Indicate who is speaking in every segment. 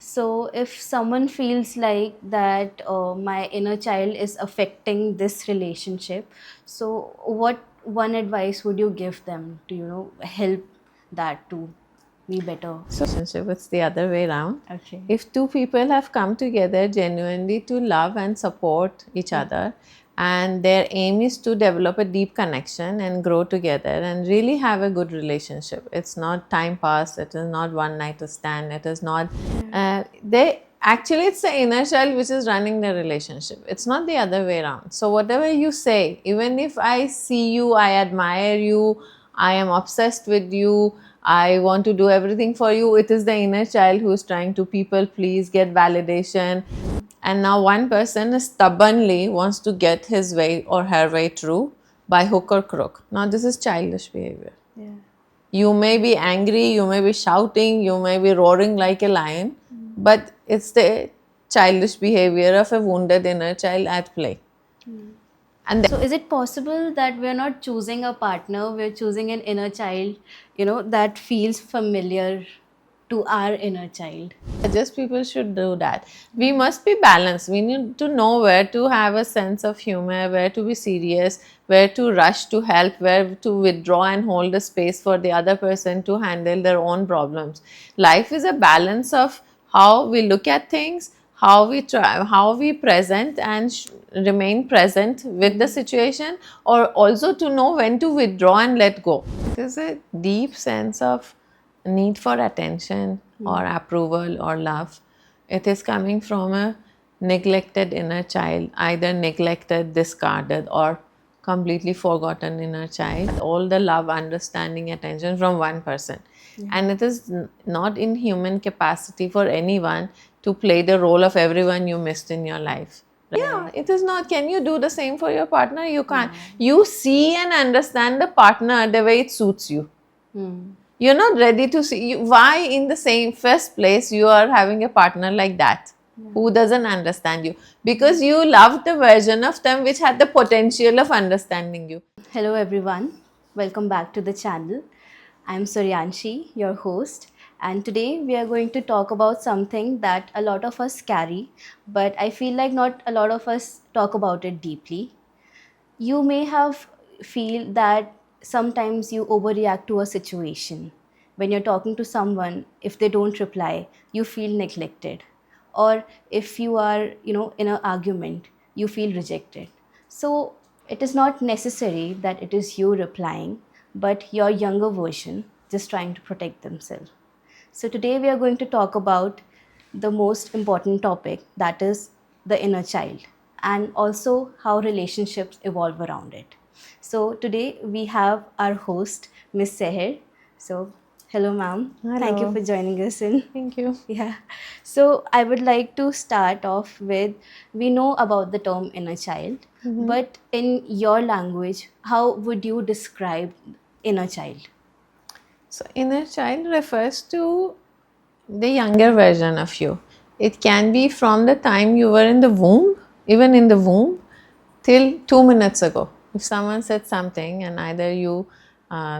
Speaker 1: So if someone feels like that my inner child is affecting this relationship, so what one advice would you give them to help that to be better?
Speaker 2: So relationship, it's the other way around.
Speaker 1: Okay.
Speaker 2: If two people have come together genuinely to love and support each other, and their aim is to develop a deep connection and grow together and really have a good relationship, it's not time pass, it is not one night stand, it is not they actually, it's the inner child which is running the relationship, it's not the other way around. So whatever you say, even if I see you, I admire you, I am obsessed with you, I want to do everything for you, it is the inner child who is trying to people please, get validation. And now one person stubbornly wants to get his way or her way through by hook or crook. Now this is childish behavior.
Speaker 1: Yeah.
Speaker 2: You may be angry, you may be shouting, you may be roaring like a lion, but it's the childish behavior of a wounded inner child at play. And
Speaker 1: So is it possible that we're not choosing a partner, we're choosing an inner child, that feels familiar to our inner child?
Speaker 2: just people should do that. We must be balanced. We need to know where to have a sense of humor, where to be serious, where to rush to help, where to withdraw and hold a space for the other person to handle their own problems. Life is a balance of how we look at things, how we try, how we present and remain present with the situation, or also to know when to withdraw and let go. There's a deep sense of need for attention or approval or love. It is coming from a neglected inner child, either neglected, discarded, or completely forgotten inner child. All the love, understanding, attention from one person. And it is not in human capacity for anyone to play the role of everyone you missed in your life. Yeah, it is not. Can you do the same for your partner? You can't. You see and understand the partner the way it suits you. You're not ready to see why in the same first place you are having a partner like that who doesn't understand you, because you love the version of them which had the potential of understanding you.
Speaker 1: Hello everyone, welcome back to the channel. I'm Suryanshi, your host, and today we are going to talk about something that a lot of us carry, but I feel like not a lot of us talk about it deeply. You may have feel that sometimes you overreact to a situation. When you're talking to someone, if they don't reply, you feel neglected. Or if you are, in an argument, you feel rejected. So it is not necessary that it is you replying, but your younger version just trying to protect themselves. So, today we are going to talk about the most important topic, that is the inner child, and also how relationships evolve around it. So, today we have our host, Miss Seher. So, hello, ma'am. Thank you
Speaker 2: Hello.
Speaker 1: for joining us in.
Speaker 2: Thank you.
Speaker 1: Yeah. So, I would like to start off with, we know about the term inner child, but in your language, how would you describe inner child?
Speaker 2: So, inner child refers to the younger version of you. It can be from the time you were in the womb, even in the womb, till 2 minutes ago. If someone said something and either you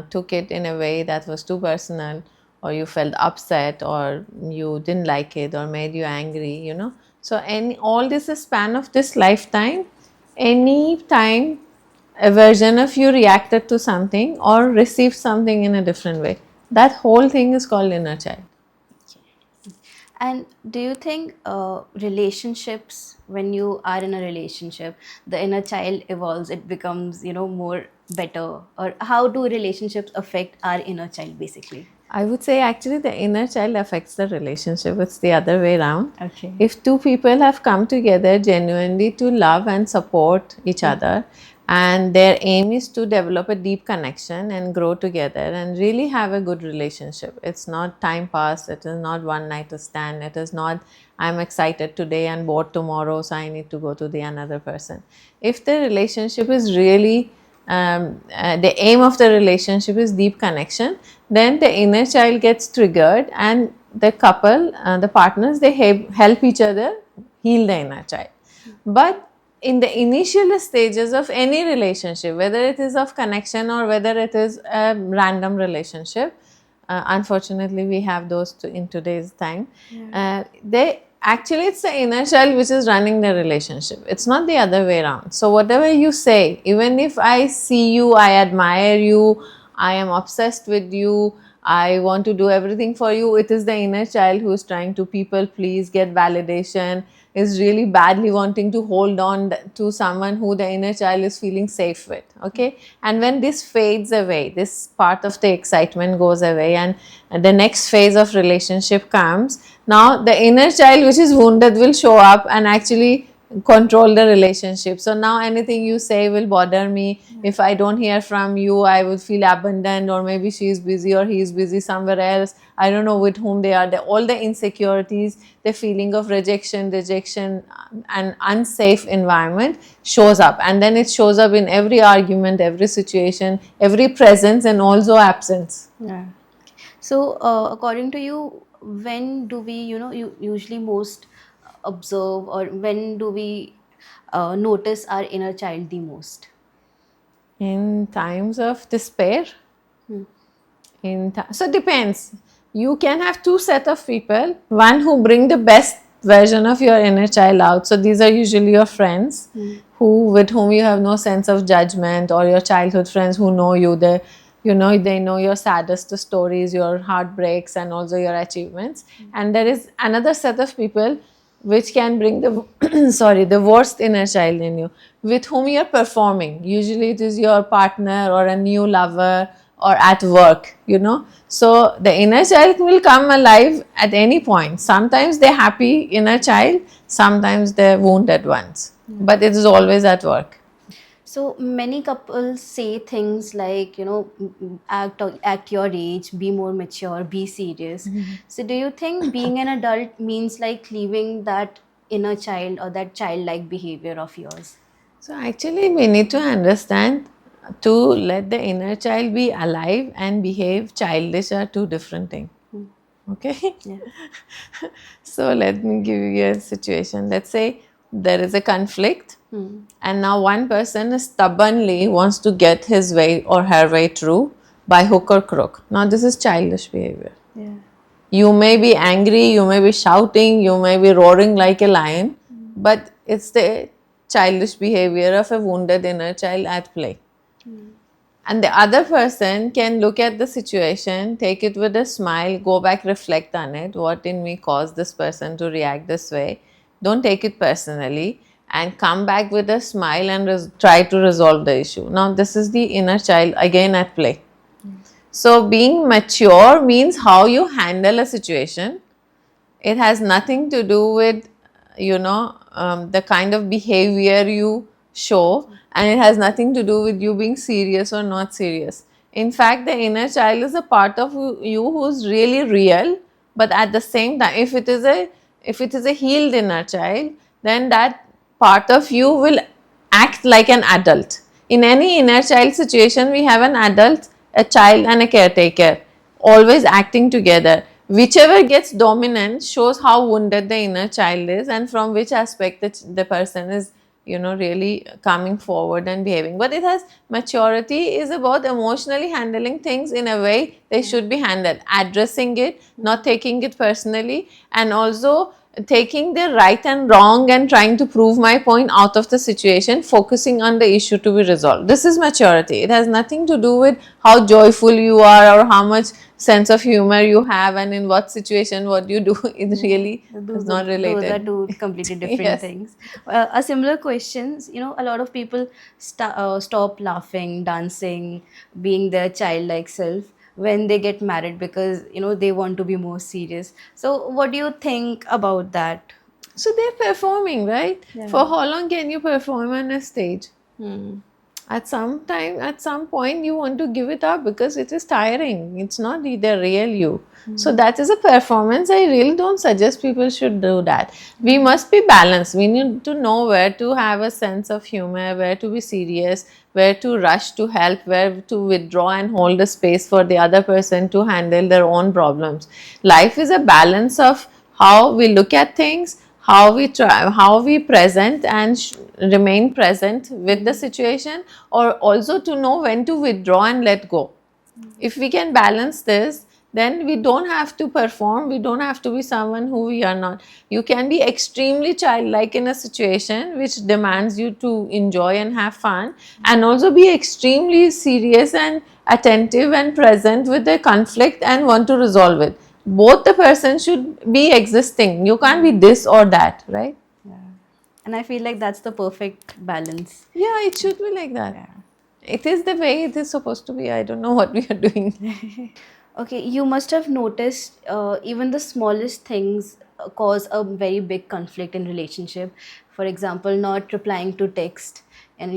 Speaker 2: took it in a way that was too personal, or you felt upset, or you didn't like it, or made you angry, So, all this is span of this lifetime, any time a version of you reacted to something or received something in a different way, that whole thing is called inner child.
Speaker 1: And do you think relationships, when you are in a relationship, the inner child evolves, it becomes, more better? Or how do relationships affect our inner child basically?
Speaker 2: I would say actually the inner child affects the relationship. It's the other way around.
Speaker 1: Okay.
Speaker 2: If two people have come together genuinely to love and support each other, and their aim is to develop a deep connection and grow together and really have a good relationship, it's not time pass, it is not one night stand, it is not I'm excited today and bored tomorrow, so I need to go to the another person. If the relationship is really the aim of the relationship is deep connection, then the inner child gets triggered, and the couple, the partners, they help each other heal the inner child. But in the initial stages of any relationship, whether it is of connection or whether it is a random relationship, Unfortunately, we have those in today's time. They actually, it's the inner child which is running the relationship. It's not the other way around. So whatever you say, even if I see you, I admire you, I am obsessed with you, I want to do everything for you, it is the inner child who is trying to people please, get validation, is really badly wanting to hold on to someone who the inner child is feeling safe with. Okay, and when this fades away, this part of the excitement goes away, and the next phase of relationship comes, now the inner child which is wounded will show up and actually control the relationship. So now anything you say will bother me. If I don't hear from you, I will feel abandoned, or maybe she is busy or he is busy somewhere else. I don't know with whom they are. All the insecurities, the feeling of rejection, and unsafe environment shows up, and then it shows up in every argument, every situation, every presence, and also absence.
Speaker 1: Yeah. So, according to you, when do we, usually most observe, or when do we notice our inner child the most?
Speaker 2: In times of despair, so it depends. You can have two set of people, one who bring the best version of your inner child out, so these are usually your friends, who with whom you have no sense of judgment, or your childhood friends who know you, they know your saddest stories, your heartbreaks, and also your achievements. And there is another set of people which can bring the sorry, the worst inner child in you, with whom you are performing. Usually it is your partner or a new lover or at work. So the inner child will come alive at any point. Sometimes they're happy inner child, sometimes they're wounded ones, but it is always at work.
Speaker 1: So many couples say things like, act your age, be more mature, be serious. So do you think being an adult means like leaving that inner child or that childlike behavior of yours?
Speaker 2: So actually we need to understand, to let the inner child be alive and behave childish are two different things. Okay.
Speaker 1: Yeah.
Speaker 2: So let me give you a situation. Let's say there is a conflict, and now one person stubbornly wants to get his way or her way through by hook or crook. Now this is childish behavior.
Speaker 1: Yeah.
Speaker 2: You may be angry, you may be shouting, you may be roaring like a lion, but it's the childish behavior of a wounded inner child at play. And the other person can look at the situation, take it with a smile, go back, reflect on it. What in me caused this person to react this way? Don't take it personally, and come back with a smile and try to resolve the issue. Now, this is the inner child again at play. So, being mature means how you handle a situation. It has nothing to do with, the kind of behavior you show, and it has nothing to do with you being serious or not serious. In fact, the inner child is a part of you who's really real, but at the same time, if it is a healed inner child, then that part of you will act like an adult. In any inner child situation, we have an adult, a child, and a caretaker, always acting together. Whichever gets dominant shows how wounded the inner child is, and from which aspect the person is, really coming forward and behaving. But it has maturity is about emotionally handling things in a way they should be handled, addressing it, not taking it personally, and also taking the right and wrong and trying to prove my point out of the situation, focusing on the issue to be resolved. This is maturity. It has nothing to do with how joyful you are or how much sense of humor you have and in what situation what you do. It really is not related.
Speaker 1: Those are two completely different
Speaker 2: Yes.
Speaker 1: things. A similar questions, a lot of people stop laughing, dancing, being their childlike self when they get married because, they want to be more serious. So what do you think about that?
Speaker 2: So they're performing, right?
Speaker 1: Yeah.
Speaker 2: For how long can you perform on a stage?
Speaker 1: Hmm.
Speaker 2: At some time, at some point, you want to give it up because it is tiring. It's not the real you. So that is a performance. I really don't suggest people should do that. We must be balanced. We need to know where to have a sense of humor, where to be serious, where to rush to help, where to withdraw and hold a space for the other person to handle their own problems. Life is a balance of how we look at things, how we present and remain present with the situation, or also to know when to withdraw and let go. If we can balance this, then we don't have to perform, we don't have to be someone who we are not. You can be extremely childlike in a situation which demands you to enjoy and have fun, and also be extremely serious and attentive and present with the conflict and want to resolve it. Both the person should be existing. You can't be this or that, right?
Speaker 1: And I feel like that's the perfect balance.
Speaker 2: Yeah, it should be like that. It is the way it is supposed to be. I don't know what we are doing.
Speaker 1: Okay, you must have noticed even the smallest things cause a very big conflict in relationship. For example, not replying to text, and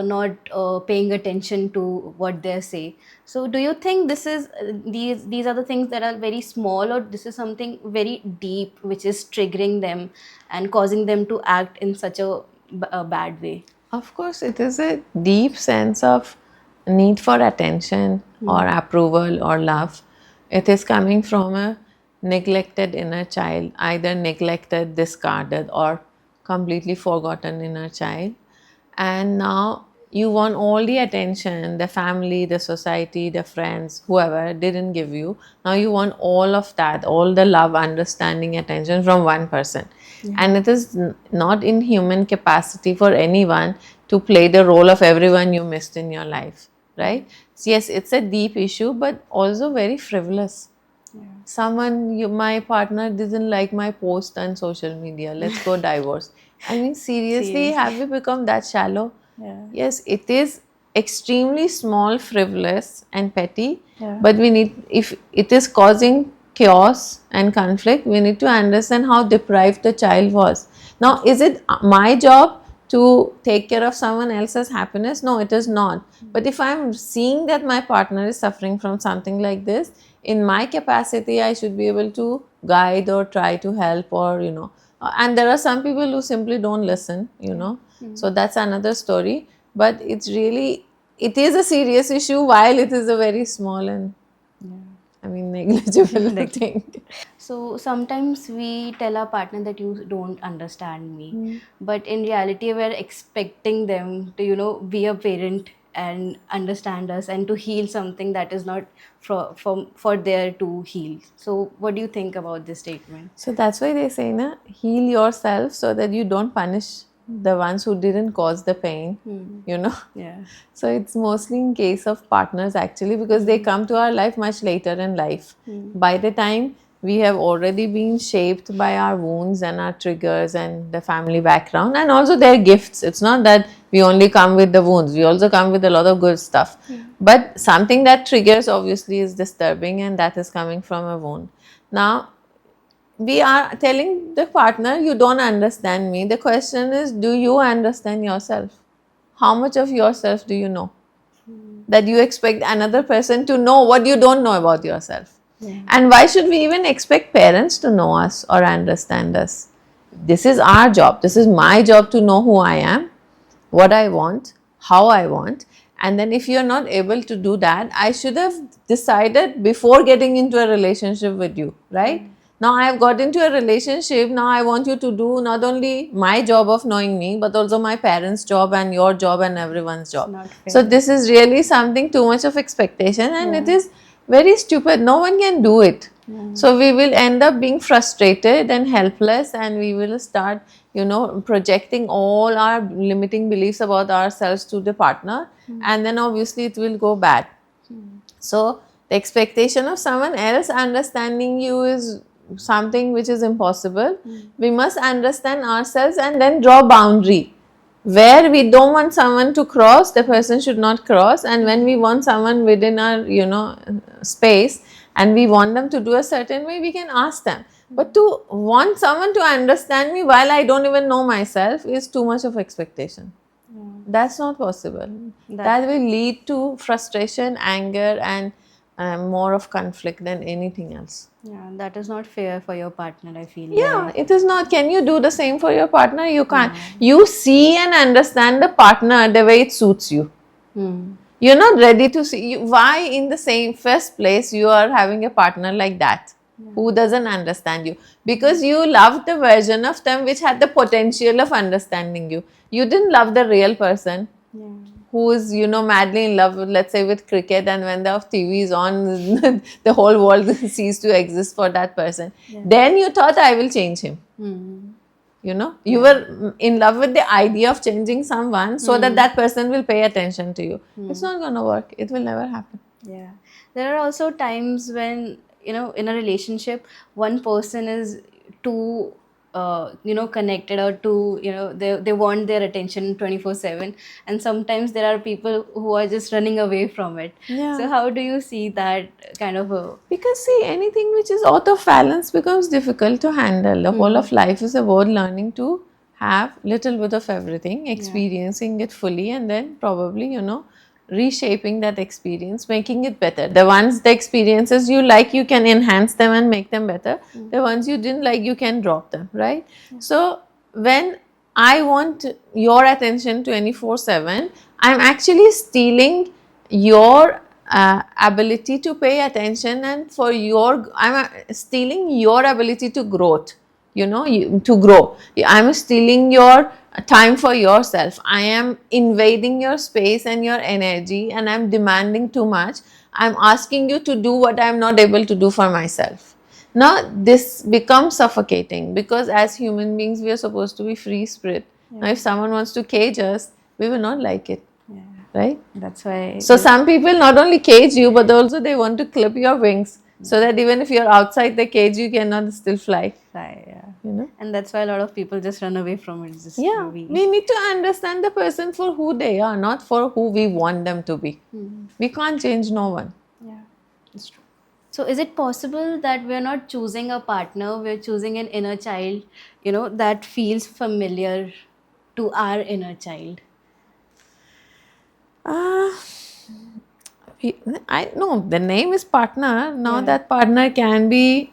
Speaker 1: not paying attention to what they say. So do you think this is these are the things that are very small, or this is something very deep which is triggering them and causing them to act in such a bad way?
Speaker 2: Of course, it is a deep sense of need for attention or approval or love. It is coming from a neglected inner child, either neglected, discarded, or completely forgotten inner child. And now you want all the attention the family, the society, the friends, whoever didn't give you. Now you want all of that, all the love, understanding, attention from one person. And it is not in human capacity for anyone to play the role of everyone you missed in your life, right? So yes, it's a deep issue, but also very frivolous. Someone, my partner didn't like my post on social media, let's go divorce. I mean, seriously, have we become that shallow?
Speaker 1: Yeah.
Speaker 2: Yes, it is extremely small, frivolous, and petty.
Speaker 1: Yeah.
Speaker 2: But we need, if it is causing chaos and conflict, we need to understand how deprived the child was. Now, is it my job to take care of someone else's happiness? No, it is not. But if I'm seeing that my partner is suffering from something like this, in my capacity, I should be able to guide or try to help, or and there are some people who simply don't listen. So that's another story. But it is a serious issue while it is a very small and I mean negligible thing.
Speaker 1: So sometimes we tell our partner that you don't understand me, but in reality, we're expecting them to, be a parent and understand us and to heal something that is not for there to heal. So what do you think about this statement?
Speaker 2: So that's why they say, na, heal yourself so that you don't punish the ones who didn't cause the pain.
Speaker 1: Yeah.
Speaker 2: So it's mostly in case of partners actually, because they come to our life much later in life. By the time we have already been shaped by our wounds and our triggers and the family background and also their gifts. It's not that we only come with the wounds, we also come with a lot of good stuff. But something that triggers obviously is disturbing, and that is coming from a wound. Now, we are telling the partner, you don't understand me. The question is, do you understand yourself? How much of yourself do you know? That you expect another person to know what you don't know about yourself. And why should we even expect parents to know us or understand us? This is our job. This is my job to know who I am, what I want, how I want. And then if you're not able to do that, I should have decided before getting into a relationship with you, right? Now I have got into a relationship. Now I want you to do not only my job of knowing me, but also my parents' job and your job and everyone's job.
Speaker 1: not fair.
Speaker 2: So this is really something too much of expectation, and it is very stupid. No one can do it. So we will end up being frustrated and helpless, and we will start, projecting all our limiting beliefs about ourselves to the partner, and then obviously it will go bad. So the expectation of someone else understanding you is something which is impossible. We must understand ourselves and then draw boundary. Where we don't want someone to cross, the person should not cross. And when we want someone within our, space, and we want them to do a certain way, we can ask them. But to want someone to understand me while I don't even know myself is too much of expectation. That's not possible. That will lead to frustration, anger, and more of conflict than anything else.
Speaker 1: Yeah, that is not fair for your partner, I feel.
Speaker 2: Yeah, it is not. Can you do the same for your partner? You can't. You see and understand the partner the way it suits you. You're not ready to see. Why in the same first place you are having a partner like that who doesn't understand you? Because you loved the version of them which had the potential of understanding you. You didn't love the real person. who is, you know, madly in love with, let's say, with cricket, and when the TV is on, the whole world cease to exist for that person. Then you thought, I will change him. You know, you were in love with the idea of changing someone so that that person will pay attention to you. It's not going to work. It will never happen.
Speaker 1: Yeah. There are also times when, in a relationship, one person is too, connected, or too, they want their attention 24/7. And sometimes there are people who are just running away from it.
Speaker 2: Yeah.
Speaker 1: So, how do you see that kind of a.
Speaker 2: Because see, anything which is out of balance becomes difficult to handle. The whole of life is about learning to have little bit of everything, experiencing it fully, and then probably, you know, reshaping that experience, making it better. The experiences you like, you can enhance them and make them better. The ones you didn't like, you can drop them, right? So when I want your attention 24/7, I'm actually stealing your ability to pay attention, and for your, I'm stealing your ability to growth, you know, to grow. I'm stealing your time for yourself. I am invading your space and your energy, and I'm demanding too much. I'm asking you to do what I'm not able to do for myself. Now this becomes suffocating, because as human beings we are supposed to be free spirit. Now if someone wants to cage us, we will not like it. Right?
Speaker 1: That's why.
Speaker 2: So some people not only cage you, but also they want to clip your wings, so that even if you're outside the cage, you cannot still fly.
Speaker 1: Yeah.
Speaker 2: You know?
Speaker 1: And that's why a lot of people just run away from it. Just
Speaker 2: Yeah, we need to understand the person for who they are, not for who we want them to be. We can't change no one.
Speaker 1: Yeah, it's true. So, is it possible that we're not choosing a partner, we're choosing an inner child, that feels familiar to our inner child?
Speaker 2: I know the name is partner. Now that partner can be,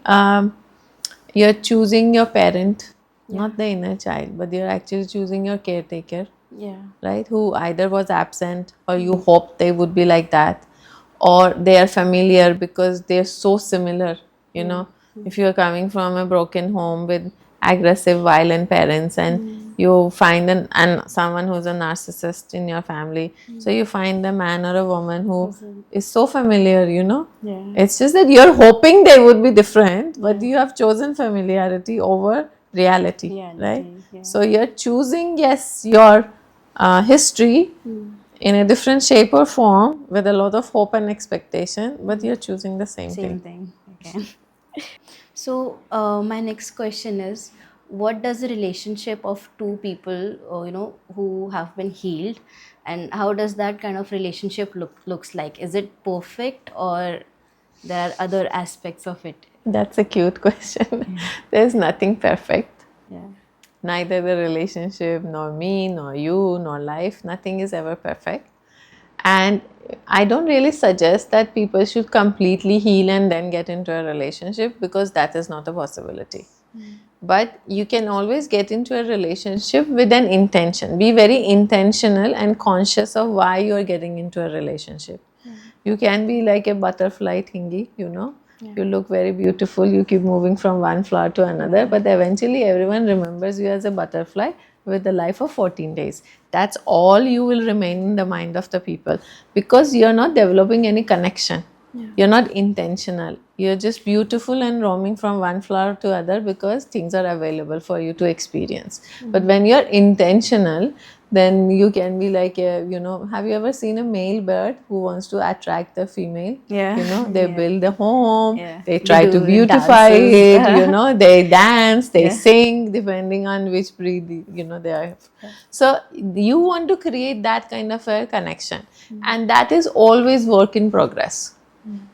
Speaker 2: you're choosing your parent, not the inner child, but you're actually choosing your caretaker.
Speaker 1: Yeah.
Speaker 2: Right? Who either was absent, or you hoped they would be like that, or they are familiar because they're so similar. You know, if you're coming from a broken home with aggressive, violent parents, and you find and someone who's a narcissist in your family, so you find a man or a woman who is so familiar, you know.
Speaker 1: Yeah.
Speaker 2: It's just that you're hoping they would be different, but you have chosen familiarity over reality, right?
Speaker 1: Yeah.
Speaker 2: So you're choosing, yes, your history in a different shape or form with a lot of hope and expectation, but you're choosing the same thing.
Speaker 1: Okay. So, my next question is, what does the relationship of two people, who have been healed, and how does that kind of relationship looks like? Is it perfect, or there are other aspects of it?
Speaker 2: That's a cute question. There's nothing perfect.
Speaker 1: Yeah.
Speaker 2: Neither the relationship, nor me, nor you, nor life, nothing is ever perfect. And I don't really suggest that people should completely heal and then get into a relationship, because that is not a possibility. But you can always get into a relationship with an intention. Be very intentional and conscious of why you are getting into a relationship. You can be like a butterfly thingy, you know. You look very beautiful, you keep moving from one flower to another, but eventually everyone remembers you as a butterfly with a life of 14 days. That's all you will remain in the mind of the people, because you're not developing any connection. You're not intentional. You're just beautiful and roaming from one flower to other because things are available for you to experience. But when you're intentional, then you can be like have you ever seen a male bird who wants to attract the female?
Speaker 1: Yeah.
Speaker 2: You know, they build a home,
Speaker 1: Yeah.
Speaker 2: they
Speaker 1: They
Speaker 2: try to
Speaker 1: do
Speaker 2: beautify
Speaker 1: dances.
Speaker 2: it, you know, they dance, they
Speaker 1: Yeah.
Speaker 2: sing, depending on which breed, they are. So you want to create that kind of a connection, and that is always work in progress.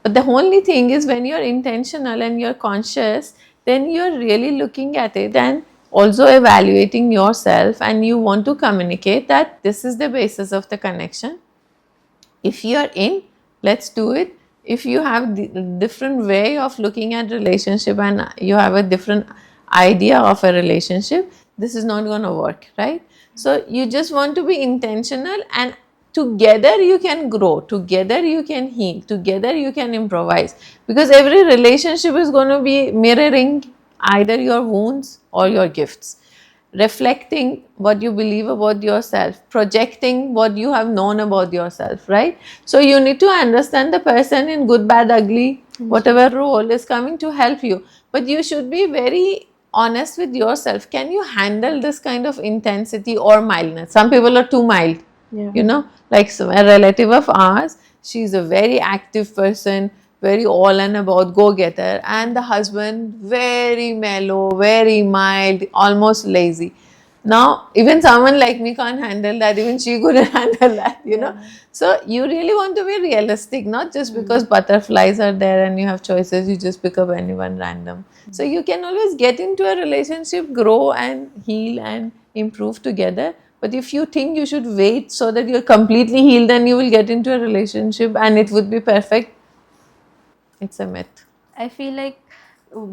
Speaker 2: But the only thing is, when you're intentional and you're conscious, then you're really looking at it and also evaluating yourself, and you want to communicate that this is the basis of the connection. If you're in, let's do it. If you have the different way of looking at relationship, and you have a different idea of a relationship, this is not going to work, right? So you just want to be intentional, and together you can grow, together you can heal, together you can improvise, because every relationship is going to be mirroring either your wounds or your gifts. reflecting what you believe about yourself, projecting what you have known about yourself, right? So you need to understand the person in good, bad, ugly, whatever role is coming to help you. But you should be very honest with yourself. Can you handle this kind of intensity or mildness? Some people are too mild,
Speaker 1: Yeah.
Speaker 2: like a relative of ours, she's a very active person, very all and about go getter, and the husband very mellow, very mild, almost lazy. Now even someone like me can't handle that, even she couldn't handle that,
Speaker 1: Yeah.
Speaker 2: so you really want to be realistic, not just
Speaker 1: Mm.
Speaker 2: because butterflies are there and you have choices, you just pick up anyone random. So you can always get into a relationship, grow and heal and improve together. But if you think you should wait so that you're completely healed and you will get into a relationship and it would be perfect, it's a myth.
Speaker 1: I feel like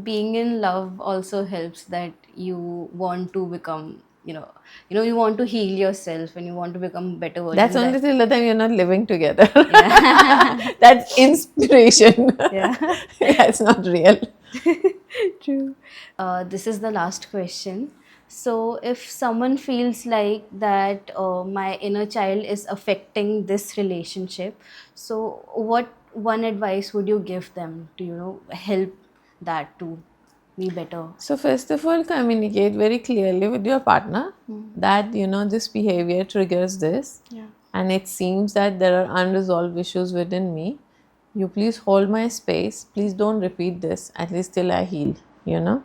Speaker 1: being in love also helps, that you want to become, you want to heal yourself and you want to become a better
Speaker 2: That's
Speaker 1: version.
Speaker 2: only
Speaker 1: That
Speaker 2: till the time you're not living together.
Speaker 1: yeah.
Speaker 2: That's inspiration.
Speaker 1: Yeah.
Speaker 2: Yeah, it's not real.
Speaker 1: True. This is the last question. So, if someone feels like that my inner child is affecting this relationship, so what one advice would you give them to, help that to be better?
Speaker 2: So, first of all, communicate very clearly with your partner
Speaker 1: Mm.
Speaker 2: that this behavior triggers this,
Speaker 1: Yeah.
Speaker 2: and it seems that there are unresolved issues within me. You please hold my space. Please don't repeat this, at least till I heal, you know.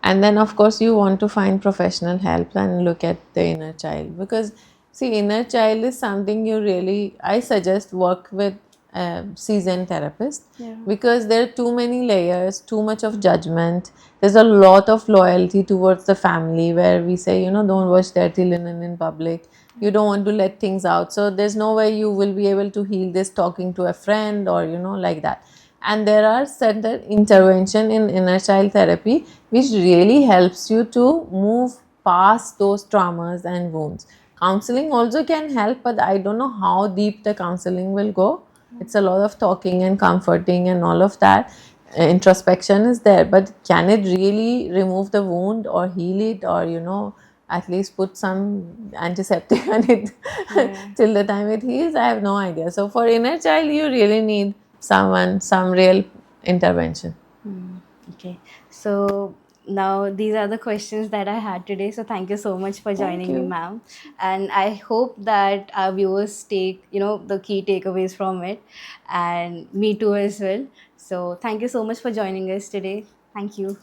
Speaker 2: And then, of course, you want to find professional help and look at the inner child, because see, inner child is something you really, I suggest work with a seasoned therapist,
Speaker 1: Yeah.
Speaker 2: because there are too many layers, too much of judgment. There's a lot of loyalty towards the family where we say, don't wash dirty linen in public. You don't want to let things out. So there's no way you will be able to heal this talking to a friend or, like that. And there are certain intervention in inner child therapy which really helps you to move past those traumas and wounds. Counseling also can help, but I don't know how deep the counseling will go. It's a lot of talking and comforting and all of that. Introspection is there, but can it really remove the wound or heal it, or at least put some antiseptic on it
Speaker 1: Yeah.
Speaker 2: till the time it heals? I have no idea. So for inner child, you really need some real intervention.
Speaker 1: Hmm. Okay. So now these are the questions that I had today. So thank you so much for
Speaker 2: Thank
Speaker 1: joining me,
Speaker 2: you.
Speaker 1: ma'am. And I hope that our viewers take, the key takeaways from it, and me too as well. So thank you so much for joining us today. Thank you.